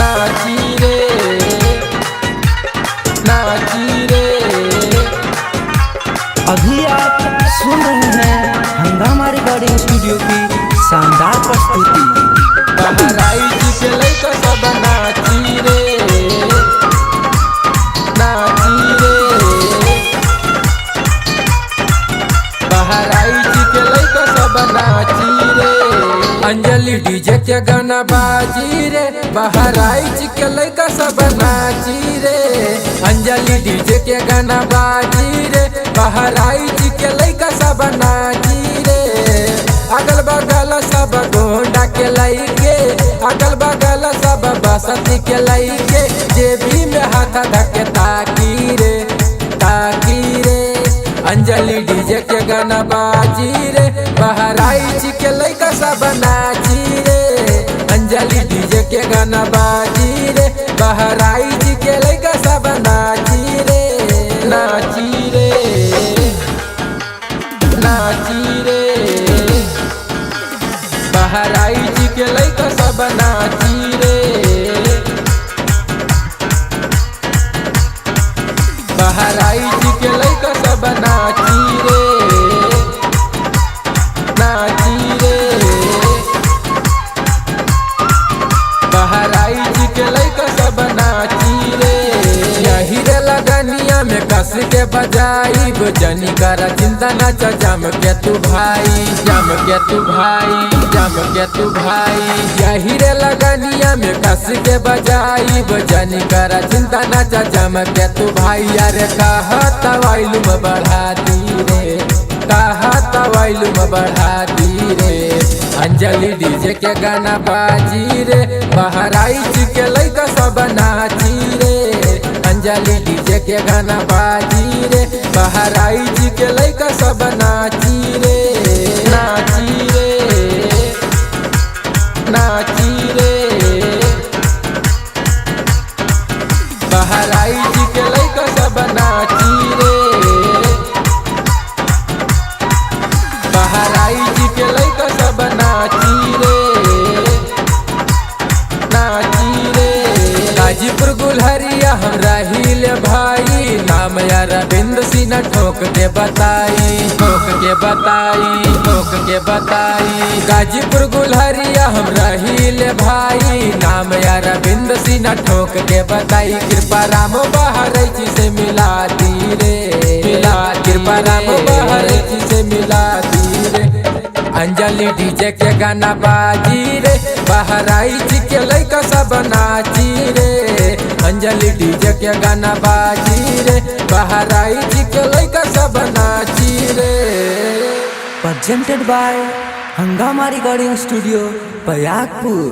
नाची रे नाची रे। अभी आप सुन रहे हैं हंगामा रिकॉर्डिंग स्टूडियो की शानदार प्रस्तुति। बहराइच के लइका सब नाची रे नाची रे। बहराइच के लइका सब नाची रे। अंजलि डीजे के गाना बाजी रे। बहराइच के लइका सब नाची रे। अंजलि डीजे के गाना बाजी रे। बहराइच के लइका सब नाची रे। अगल बगल सब गोंडा के लइके, अगल बगल सब बसती के लइके, जेबी में हाथ धके ताकी रे ताकी रे। अंजलि डीजे के गाना बाजी रे। बहराइच के लइका सब नाची रे। अंजलि डीजे के गाना बाजी रे। बहराइच के लइका सब नाची रे नाची रे नाची रे। बहराइच के लइका सब नाची रे। बहराइच के लइका सब नाची रे नाची रे। बहराइच के लइका सब नाची रे। यही रे लगनिया में कस के बजाई जनी कर चिंता नाच जम के तू भाई जम के तू भाई जम के तू भाई। यही रे लगनिया में कस के बजाई जनी कर चिंता नाच जम के तू भाई। अरे कहत वॉल्यूम बढ़ाती रे कहत वॉल्यूम बढ़ाती रे। अंजलि डीजे के गाना बाजी रे। बहराइच के लइका सब नाची रे। अंजलि डीजे के गाना बाजी रे। बहराइच के लइका सब नाची रे नाची रे नाची रे। बहराइच के लइका सब नाची रे। बहराइच के लइका सब नाची रे नाची रे। गाजीपुर गुलहरिया हम रहील भाई, नाम यार बिंद सिन्हा ठोक के बताई ठोक के बताई ठोक के बताई। गाजीपुर गुलहरिया हम रहील भाई, नाम यार बिंद सिन्हा ठोक के बताई। कृपा राम बहराइच से मिलाती रे मिला कृपा राम बहराइच से मिलाती रे। अंजलि डीजे के गाना बाजी रे। बहराइच के लइका सब नाची रे। अंजलि डीजे के गाना बाजी रे। बहराइच के लइका सब नाची रे। प्रेजेंटेड बाय हंगामा रिकॉर्डिंग स्टूडियो, प्रयागपुर।